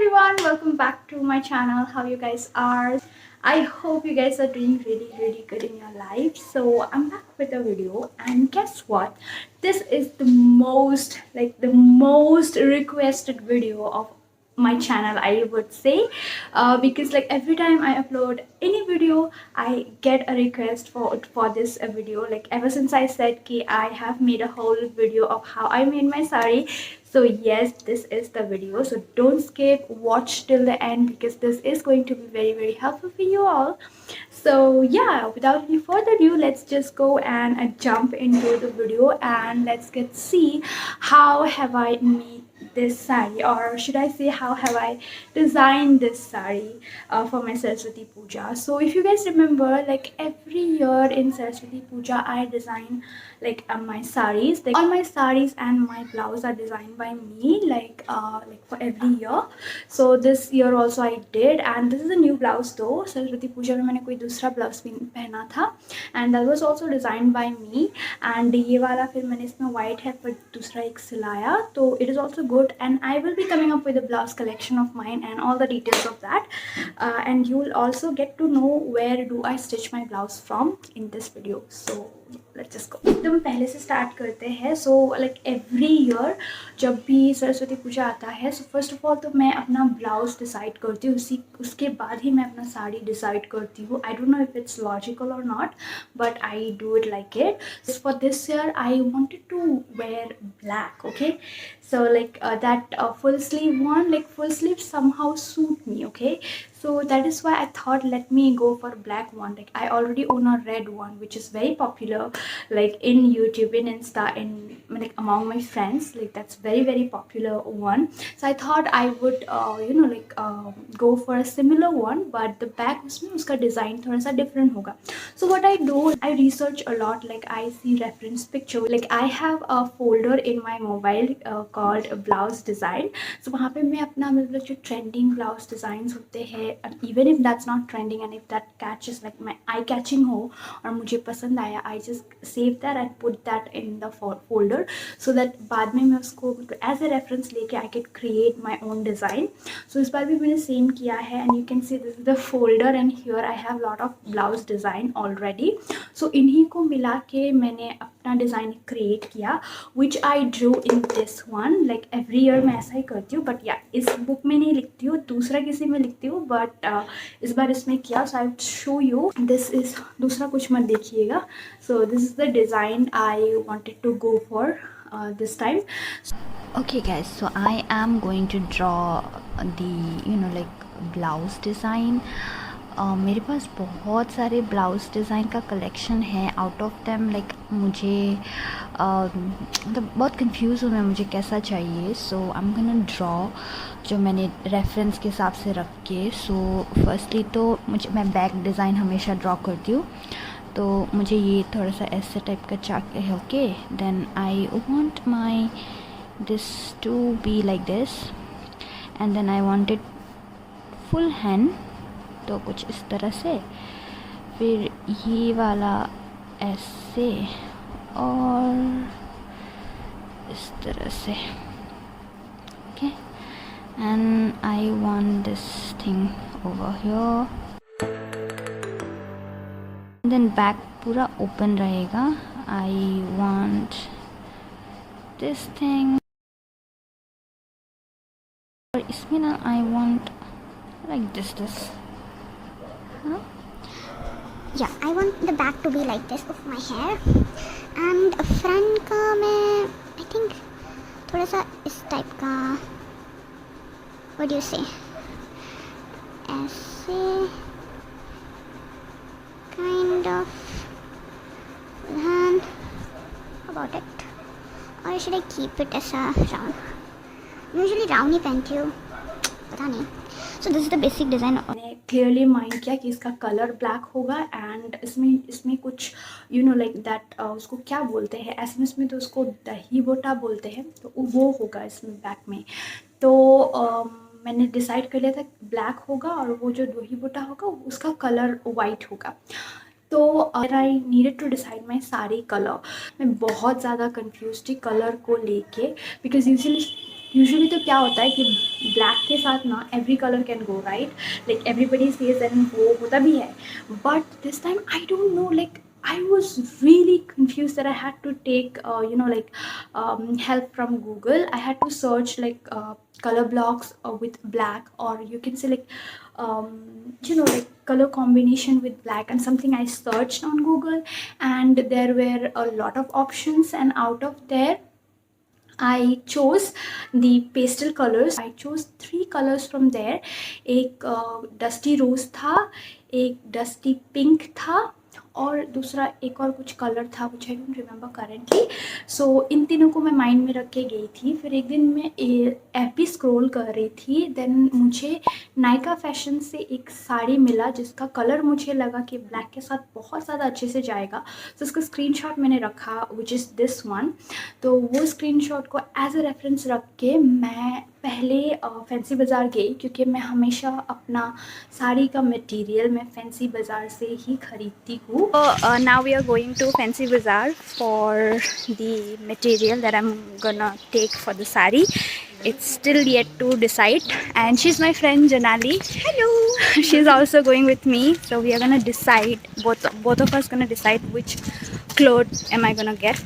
everyone, welcome back to my channel. How you guys are? I hope you guys are doing really good in your life. So I'm back with a video, and guess what? This is the most requested video of my channel, I would say, because like every time I upload any video I get a request for this video. Like ever since I said ki I have made a whole video of how I made my sari, so yes, this is the video, so don't skip, watch till the end because this is going to be very helpful for you all. So yeah, without any further ado, let's just go and jump into the video, and let's get see how have I made this sari, or should I say how have I designed this sari for my Saraswati Puja. So if you guys remember, like every year in Saraswati Puja I design like my saris, like all my saris and my blouse are designed by me, like for every year. So this year also I did, and this is a new blouse though. Saraswati Puja में मैंने कोई दूसरा blouse भी पहना था, and that was also designed by me. And ये वाला फिर मैंने इसमें white है पर दूसरा एक सिलाया, तो it is also good. And I will be coming up with a blouse collection of mine and all the details of that, and you will also get to know where do I stitch my blouse from in this video. So let's just go. एकदम पहले से start करते हैं. So like every year जब भी सरस्वती पूजा आता है, so first of all तो मैं अपना ब्लाउज डिसाइड करती हूँ, उसके बाद ही मैं अपना साड़ी डिसाइड करती हूँ. I don't know if it's logical और not, but I do it like it. For this year I wanted to wear black. Okay, so like that full sleeve one, like full sleeve somehow suit me. Okay, so that is why I thought let me go for black one. Like I already own a red one which is very popular, like in YouTube, in Insta, in like among my friends, like that's very popular one. So I thought I would go for a similar one, but the back usme uska design thoda sa different hoga. So what I do, I research a lot, like I see reference picture. Like I have a folder in my mobile called blouse design. So वहाँ पे मैं अपना मतलब जो trending blouse designs होते हैं, even if that's not trending and if that catches like my eye catching हो और मुझे पसंद आया, I just save that and put that in the folder so that बाद में मैं उसको as a reference लेके I can create my own design. So इस बार भी मैंने same किया है, and you can see this is the folder, and here I have lot of blouse design already. So इन्हीं को मिला के मैंने अपना डिज़ाइन क्रिएट किया, which I drew in this one. Like every year मैं ऐसा ही करती हूँ, but yeah, इस बुक में नहीं लिखती हूँ, दूसरा किसी में लिखती हूँ, but इस बार इसमें किया. So I will show you. This is, दूसरा कुछ मत देखिएगा. So this is the design I wanted to go for this time. Okay guys, so I am going to draw the like blouse design. मेरे पास बहुत सारे blouse design का collection है. Out of them like मुझे मतलब बहुत confuse हूँ मैं, मुझे कैसा चाहिए. सो आई एम गोना ड्रॉ जो मैंने रेफरेंस के हिसाब से रख के. सो फर्स्टली तो मैं बैक डिज़ाइन हमेशा ड्रॉ करती हूँ, तो मुझे ये थोड़ा सा ऐसे टाइप का चाहिए. Okay, then I want my this to be like this, and then I want it full hand, तो कुछ इस तरह से. फिर ये वाला ऐसे और इस तरह से. Okay, and I want this thing over here. Then back पूरा ओपन रहेगा. आई वांट दिस थिंग, और इसमें ना I want like this. Yeah, I want the back to be like this of my hair, and front का मैं I think थोड़ा सा इस टाइप का, what do you say, ऐसे kind of hand about it, or should I keep it ऐसा round? Usually round ही पहनती हूँ, पता नहीं. So this is the basic design. मैंने क्लियरली माइंड किया कि इसका कलर ब्लैक होगा, एंड इसमें कुछ लाइक दैट उसको क्या बोलते हैं एसएमएस में, तो उसको दही बोटा बोलते हैं, तो वो होगा इसमें बैक में. तो मैंने डिसाइड कर लिया था ब्लैक होगा, और वो जो दही बोटा होगा उसका कलर वाइट होगा. तो I needed to decide my sari colour. मैं बहुत ज़्यादा कन्फ्यूज थी कलर को लेके, बिकॉज यूजुअली यूजुअली तो क्या होता है कि ब्लैक के साथ ना every colour can go right, like everybody says and वो होता भी है, but this time I don't no, like I was really confused that I had to take help from Google. I had to search like color blocks with black, or you can say like like color combination with black, and something I searched on Google, and there were a lot of options, and out of there I chose the pastel colors. I chose 3 colors from there. एक dusty रोज था, एक dusty pink था, और दूसरा एक और कुछ colour था विच आई डोंट रिमेंबर करेंटली. सो इन तीनों को मैं माइंड में रख के गई थी. फिर एक दिन मैं एपी स्क्रॉल कर रही थी, देन मुझे नायका फैशन से एक साड़ी मिला जिसका कलर मुझे लगा कि ब्लैक के साथ बहुत ज़्यादा अच्छे से जाएगा. तो उसका स्क्रीनशॉट मैंने रखा विच इज़ दिस वन. तो वो स्क्रीनशॉट को एज अ रेफरेंस रख के मैं पहले फैंसी बाज़ार गई, क्योंकि मैं हमेशा अपना साड़ी का मटेरियल मैं फैंसी बाज़ार से ही खरीदती हूँ. Now we are going to fancy Bazaar for the material that I am gonna take for the sari. It's still yet to decide, and she's my friend Janali. Hello. She's also going with me, so we are gonna decide. Both of us gonna decide which clothes am I gonna get.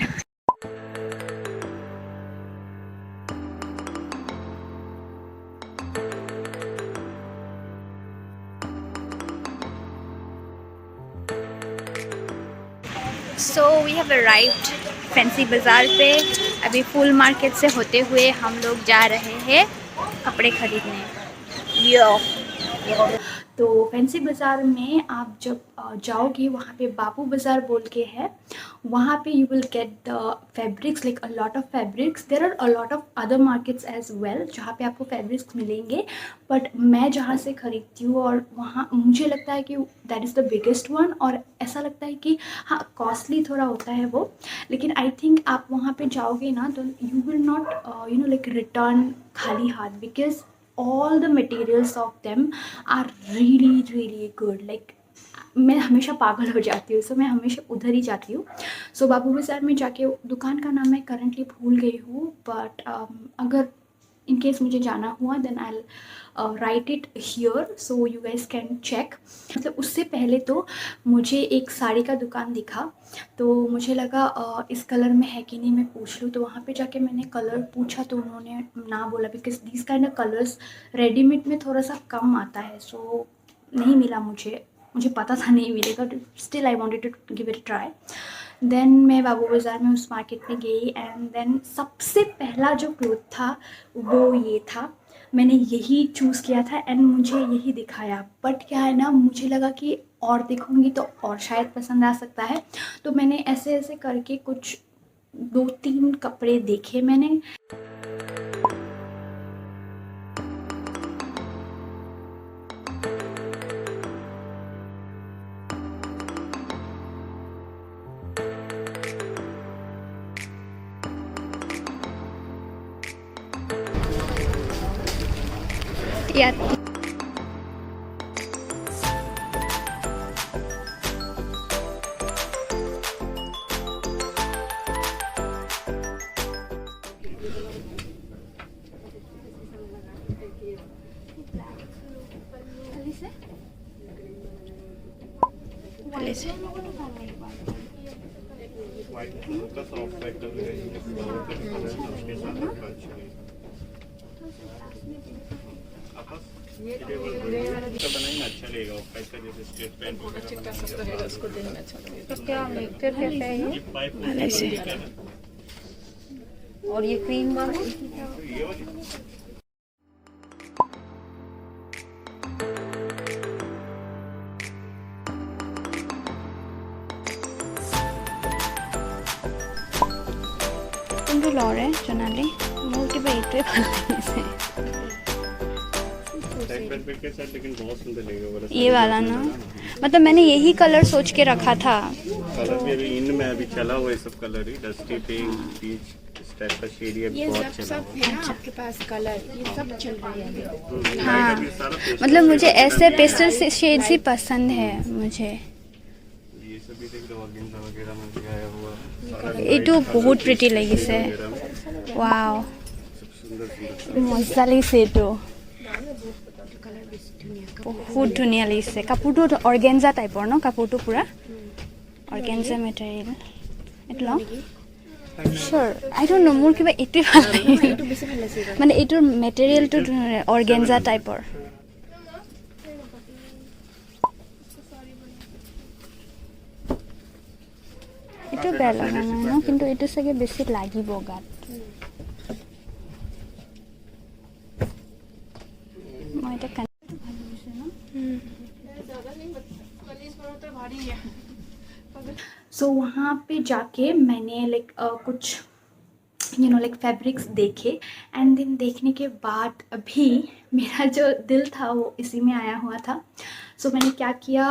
So we have arrived fancy बाज़ार पे. अभी full market से होते हुए हम लोग जा रहे हैं कपड़े खरीदने. तो फैंसी बाज़ार में आप जब जाओगे, वहाँ पे बाबू बाज़ार बोल के है, वहाँ पे you will get the fabrics, like a lot of fabrics. There are a lot of other markets as well जहाँ पे आपको फैब्रिक्स मिलेंगे, बट मैं जहाँ से खरीदती हूँ और वहाँ मुझे लगता है कि that is the biggest one. और ऐसा लगता है कि हाँ कॉस्टली थोड़ा होता है वो, लेकिन आई थिंक आप वहाँ पे जाओगे ना तो you will not like return खाली हाथ, because all the materials of them are really good. like मैं हमेशा पागल हो जाती हूँ, सो मैं हमेशा उधर ही जाती हूँ. सो बाबू बाज़ार में जाके, दुकान का नाम मैं करंटली भूल गई हूँ, बट अगर इन केस मुझे जाना हुआ then I write it here so you guys can check. मतलब उससे पहले तो मुझे एक साड़ी का दुकान दिखा, तो मुझे लगा इस कलर में है कि नहीं, मैं पूछ लूँ. तो वहाँ पे जाके मैंने कलर पूछा तो उन्होंने ना बोला, because this kind of colours readymade में थोड़ा सा कम आता है. सो नहीं मिला मुझे पता था नहीं मिलेगा, still I wanted to give it try. Then मैं बाबू बाज़ार में उस मार्केट में गई, एंड देन सबसे पहला जो क्लोथ था वो ये था. मैंने यही चूज़ किया था एंड मुझे यही दिखाया, बट क्या है ना, मुझे लगा कि और देखूँगी तो और शायद पसंद आ सकता है. तो मैंने ऐसे ऐसे करके कुछ 2-3 कपड़े देखे मैंने. यार अच्छा लगेगा जैसे स्ट्रेट पैंट और ये क्रीम वाला तुम लो रहे चनाली मोटी बैठे लेकिन बहुत सुंदर लगेगा ये वाला ना, मतलब मैंने यही कलर सोच के रखा था. कलर भी अभी इन में अभी चला हुआ है सब कलर ही, डस्टी पिंक पीच इस टाइप का शेड ये बहुत चला हुआ है. आपके पास कलर ये सब चल रही है. हाँ मतलब मुझे ऐसे पेस्टल शेड्स ही पसंद है मुझे. ये सब भी देख लो ऑर्गेन्जा वगैरह में आया हुआ. ये तो बहुत प्रिटी लगी से. वाओ সুন্দর সুন্দর মজা লাগিছে এইটো বহুত ধুনীয়া লাগিছে কাপোৰটো অৰ্গেঞ্জা টাইপৰ ন কাপোৰটো পূৰা অৰ্গেঞ্জা মেটেৰিয়েল এইটো লওঁ চিয়'ৰ আই ডোণ্ট ন' মোৰ কিবা এইটোৱে ভাল লাগিছে মানে এইটোৰ মেটেৰিয়েলটো অৰ্গেঞ্জা টাইপৰ এইটো বেয়া লগা নাই ন কিন্তু এইটো চাগে বেছি লাগিব গাত মই এতিয়া सो वहाँ पे जाके मैंने लाइक कुछ लाइक फैब्रिक्स देखे एंड देन देखने के बाद भी मेरा जो दिल था वो इसी में आया हुआ था. सो मैंने क्या किया,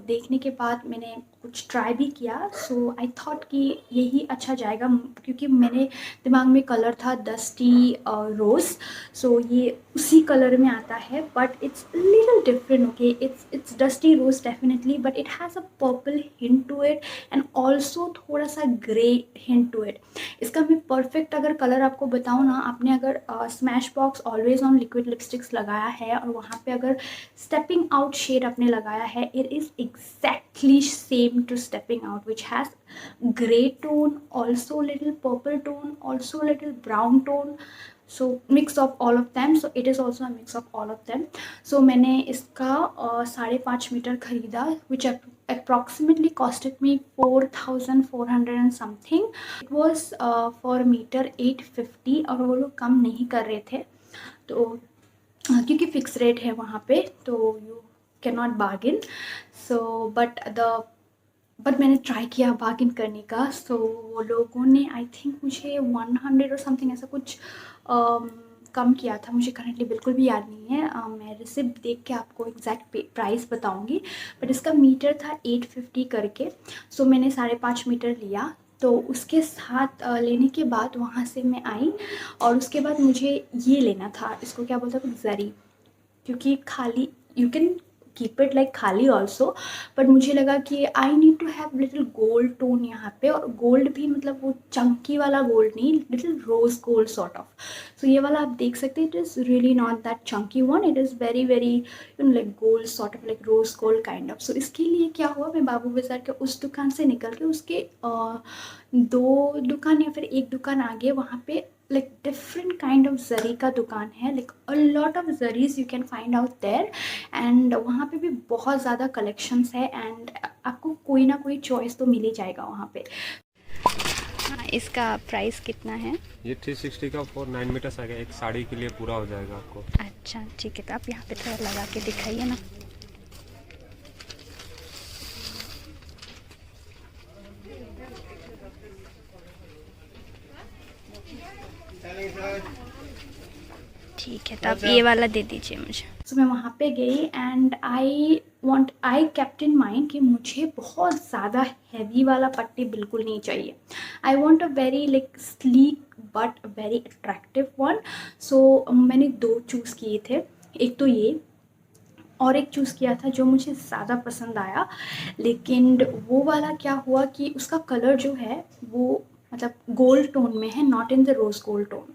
देखने के बाद मैंने कुछ ट्राई भी किया. सो आई थॉट कि यही अच्छा जाएगा क्योंकि मेरे दिमाग में कलर था डस्टी रोज़. सो ये उसी कलर में आता है but it's little different. Okay, it's dusty rose definitely but it has a purple hint to it and also थोड़ा सा ग्रे हिंट टू इट. इसका मैं परफेक्ट अगर कलर आपको बताऊँ ना, आपने अगर smash box always on liquid lipsticks लगाया है और वहाँ पे अगर स्टेपिंग आउट शेड आपने लगाया है, it is exactly same to stepping out which has grey tone, also little purple tone, also little brown tone. So mix of all of them. So it is also a mix of all of them. So मैंने इसका 5.5 metre ख़रीदा विच approximately costed me 4,400 and something. It was for meter 850 और वो लोग कम नहीं कर रहे थे तो क्योंकि फिक्स रेट है वहाँ पे तो you can not bargain. So but मैंने ट्राई किया बार्गिन करने का. सो वो लोगों ने आई थिंक मुझे 100 और समथिंग ऐसा कुछ कम किया था. मुझे करंटली बिल्कुल भी याद नहीं है. मैं रिसिप्ट देख के आपको एग्जैक्ट प्राइस बताऊंगी बट इसका मीटर था 850 करके. सो मैंने 5.5 मीटर लिया. तो उसके साथ लेने के बाद वहाँ से मैं आई और उसके बाद मुझे ये लेना था, इसको क्या बोलते हैं, जरी. क्योंकि खाली you can keep it like खाली ऑल्सो बट मुझे लगा कि I need to have little gold tone यहाँ पे. और गोल्ड भी मतलब वो चंकी वाला गोल्ड नहीं, little rose gold sort of. So ये वाला आप देख सकते हैं. It is really not that chunky one, it is very very like gold sort of, like rose gold kind of. So इसके लिए क्या हुआ, मैं बाबू बाज़ार के उस दुकान से निकल के उसके 2 दुकान या फिर 1 दुकान आगे वहाँ पे like different kind of जरी का दुकान है. like a lot of zaris you can find out there and वहाँ पे भी बहुत ज़्यादा collections है and आपको कोई ना कोई choice तो मिल ही जाएगा वहाँ पे. इसका प्राइस कितना है? ये 360 का 9 मीटर्स आएगा. एक साड़ी के लिए पूरा हो जाएगा आपको. अच्छा ठीक है, तो आप यहाँ पे थोड़ा लगा के दिखाइए ना. ठीक है, तो आप ये वाला दे दीजिए मुझे. तो मैं वहाँ पे गई and I kept in mind कि मुझे बहुत ज़्यादा हैवी वाला पट्टी बिल्कुल नहीं चाहिए. I want a very like sleek but very attractive one. So मैंने 2 चूज़ किए थे. एक तो ये और एक चूज़ किया था जो मुझे ज़्यादा पसंद आया. लेकिन वो वाला क्या हुआ कि उसका कलर जो है वो मतलब गोल्ड टोन में है, not in the rose gold tone.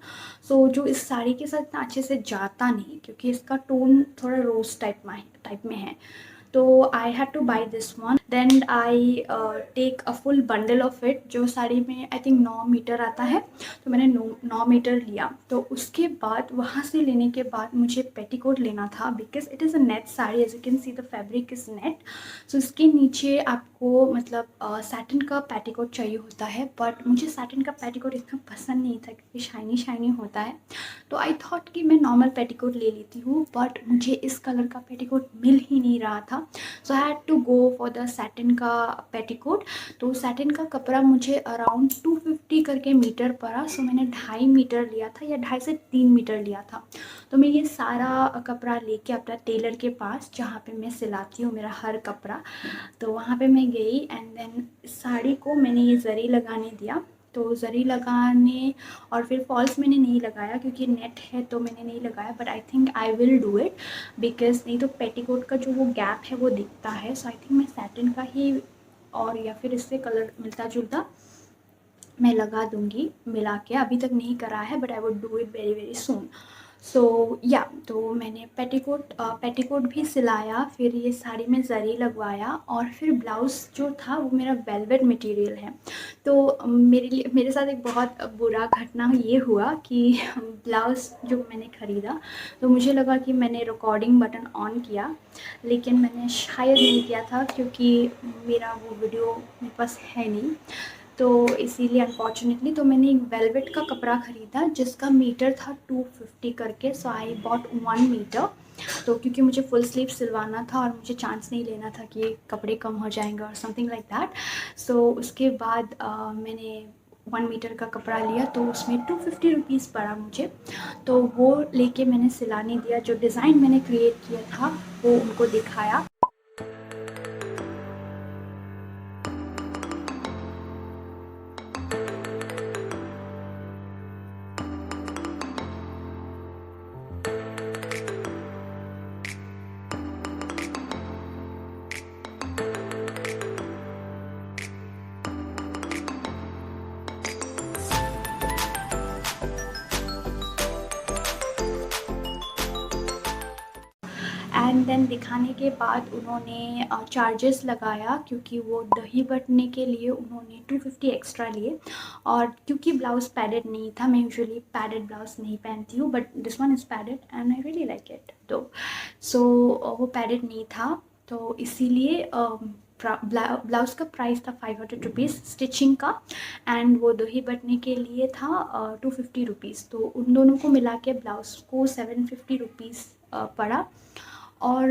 So जो इस साड़ी के साथ इतना अच्छे से जाता नहीं क्योंकि इसका टोन थोड़ा रोज़ टाइप में है. तो I had to buy this one. Then I take a full bundle of it. जो साड़ी में आई थिंक 9 मीटर आता है तो मैंने 9 मीटर लिया. तो उसके बाद वहाँ से लेने के बाद मुझे पेटीकोट लेना था because it is a net sari. As you can see the fabric is net. So इसके नीचे आपको मतलब सैटिन का पेटीकोट चाहिए होता है बट मुझे सैटिन का पेटीकोट इतना पसंद नहीं था क्योंकि शाइनी शाइनी होता है. तो आई थॉट कि मैं नॉर्मल पेटीकोट ले लेती हूँ बट मुझे इस कलर का पेटीकोट मिल ही नहीं रहा था. So I had to go for the satin का पेटीकोट. तो सैटिन का कपड़ा मुझे अराउंड 250 करके मीटर पड़ा. सो मैंने 2.5 मीटर लिया था या 2.5 से 3 मीटर लिया था. तो मैं ये सारा कपड़ा लेके अपना टेलर के पास जहाँ पे मैं सिलाती हूँ मेरा हर कपड़ा, तो वहाँ पे मैं गई एंड देन साड़ी को मैंने ये जरी लगाने दिया. तो जरी लगाने और फिर फॉल्स मैंने नहीं लगाया क्योंकि नेट है तो मैंने नहीं लगाया. But I think I will do it because नहीं तो पेटीकोट का जो वो गैप है वो दिखता है. सो आई थिंक मैं सैटिन का ही और या फिर इससे कलर मिलता जुलता मैं लगा दूँगी मिला के, अभी तक नहीं करा है but I would do it very very soon. So या तो मैंने पेटीकोट भी सिलाया, फिर ये साड़ी में ज़री लगवाया, और फिर ब्लाउज़ जो था वो मेरा वेलवेट मटेरियल है। तो मेरे साथ एक बहुत बुरा घटना ये हुआ कि ब्लाउज़ जो मैंने ख़रीदा तो मुझे लगा कि मैंने रिकॉर्डिंग बटन ऑन किया, लेकिन मैंने शायद नहीं किया था क्योंकि मेरा वो वीडियो मेरे पास है नहीं, तो इसीलिए अनफॉर्चुनेटली तो मैंने एक वेलवेट का कपड़ा ख़रीदा जिसका मीटर था 250 करके। सो आई बॉट 1 मीटर, तो क्योंकि मुझे फुल स्लीव सिलवाना था और मुझे चांस नहीं लेना था कि कपड़े कम हो जाएंगे और समथिंग लाइक दैट। सो उसके बाद मैंने 1 मीटर का कपड़ा लिया, तो उसमें 250 रुपीज़ पड़ा मुझे। तो वो लेके मैंने सिलाने दिया, जो डिज़ाइन मैंने क्रिएट किया था वो उनको दिखाया। एंड देन दिखाने के बाद उन्होंने चार्जेस लगाया, क्योंकि वो दही बटने के लिए उन्होंने 250 एक्स्ट्रा लिए। और क्योंकि ब्लाउज़ पैडेड नहीं था, मैं यूजुअली पैडेड ब्लाउज़ नहीं पहनती हूँ, but this one is padded and I really like it. तो सो वो पैडेड नहीं था, तो इसीलिए ब्लाउज़ का प्राइस था 500 रुपीज़ स्टिचिंग का, एंड वो दही बटने के लिए था 250 रुपीज़। तो उन दोनों को मिला के ब्लाउज़ को 750 रुपीज़ पड़ा। और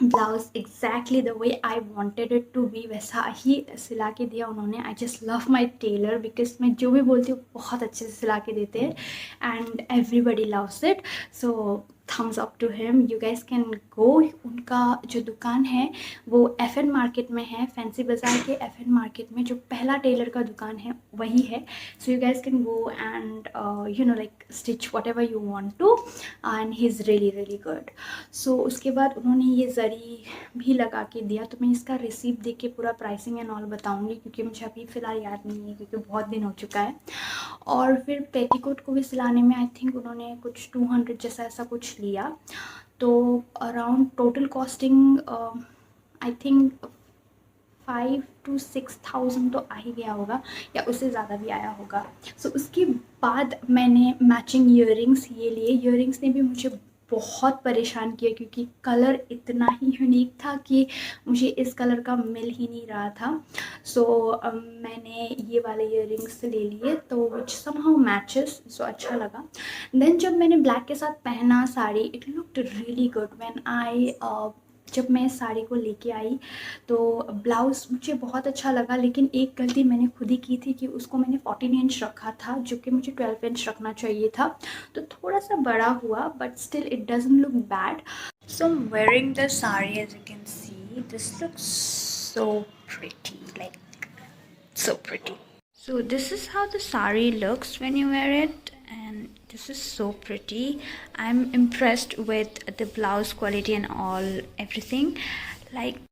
blouse exactly the way I wanted it to be वैसा ही सिला के दिया उन्होंने। I just love my tailor, because मैं जो भी बोलती हूँ बहुत अच्छे से सिला के देते हैं and everybody loves it. So thumbs up to him, you guys can go. उनका जो दुकान है वो FN मार्केट में है, फैंसी बाज़ार के FN मार्केट में जो पहला टेलर का दुकान है वही है। So you guys can go and you know like stitch whatever you want to, and he is really really good. So उसके बाद उन्होंने ये ज़री भी लगा के दिया, तो मैं इसका रिसीप्ट देख के पूरा प्राइसिंग एंड ऑल बताऊँगी, क्योंकि मुझे अभी फ़िलहाल याद नहीं है क्योंकि बहुत दिन हो चुका है। और फिर पेटीकोट को भी सिलाने में आई थिंक उन्होंने कुछ 200 जैसा ऐसा कुछ लिया। तो around total costing I think 5 to 6,000 तो आ ही गया होगा, या उससे ज़्यादा भी आया होगा। सो उसके बाद मैंने मैचिंग ईयरिंग्स ये लिए। ईयरिंग्स ने भी मुझे बहुत परेशान किया, क्योंकि कलर इतना ही यूनिक था कि मुझे इस कलर का मिल ही नहीं रहा था। सो मैंने ये वाले ईयरिंग्स ले लिए, तो विच समहाउ मैचेस, सो अच्छा लगा। देन जब मैंने ब्लैक के साथ पहना sari, it looked really good when I जब मैं इस साड़ी को लेके आई तो ब्लाउज़ मुझे बहुत अच्छा लगा, लेकिन एक गलती मैंने खुद ही की थी कि उसको मैंने 14 इंच रखा था, जो कि मुझे 12 इंच रखना चाहिए था। तो थोड़ा सा बड़ा हुआ, but still it doesn't look bad. So I am wearing the sari, as you can see this looks so pretty, like so pretty. So this is how the sari looks when you wear it, and this is so pretty. I'm impressed with the blouse quality and all everything. Like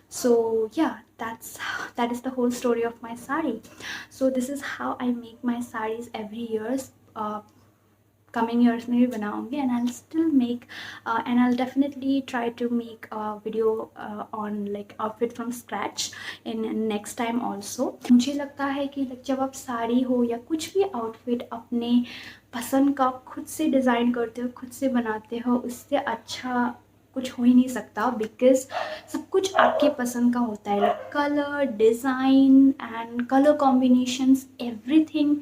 so yeah, that is the whole story of my sari. So this is how I make my saris every year. Coming years में भी बनाऊंगी, and I still make and I definitely try to make video on like outfit from scratch in next time also. मुझे लगता है कि जब आप साड़ी हो या कुछ भी आउटफिट अपने पसंद का खुद से डिज़ाइन करते हो, खुद से बनाते हो, उससे अच्छा कुछ हो ही नहीं सकता, बिकॉज सब कुछ आपके पसंद का होता है. Like colour, design and colour combinations, everything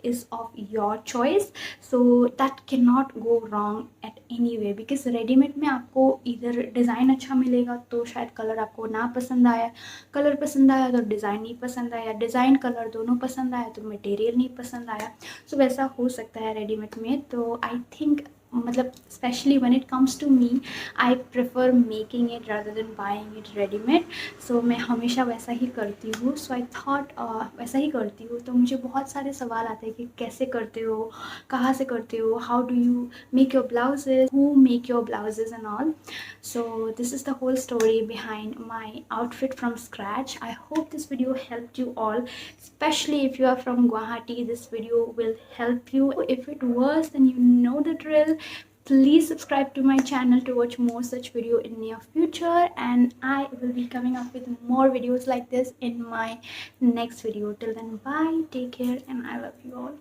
is of your choice, so that cannot go wrong at any way. because readymade में आपको इधर डिज़ाइन अच्छा मिलेगा तो शायद कलर आपको ना पसंद आया, कलर पसंद आया तो डिज़ाइन नहीं पसंद आया, डिज़ाइन कलर दोनों पसंद आया तो मटेरियल नहीं पसंद आया. सो वैसा हो सकता है रेडीमेड में. तो आई थिंक मतलब specially when it comes to me, I prefer making it rather than buying it readymade. So मैं हमेशा वैसा ही करती हूँ. सो आई थॉट वैसा ही करती हूँ. तो मुझे बहुत सारे सवाल आते हैं कि कैसे करते हो, कहाँ से करते हो, how do you make your blouses, who make your blouses and all. So this is the whole story behind my outfit from scratch. I hope this video helped you all, especially if you are from Guwahati. This video will help you. If it was, then you know the drill. Please subscribe to my channel to watch more such video in near future, and I will be coming up with more videos like this in my next video. Till then, bye, take care, and I love you all.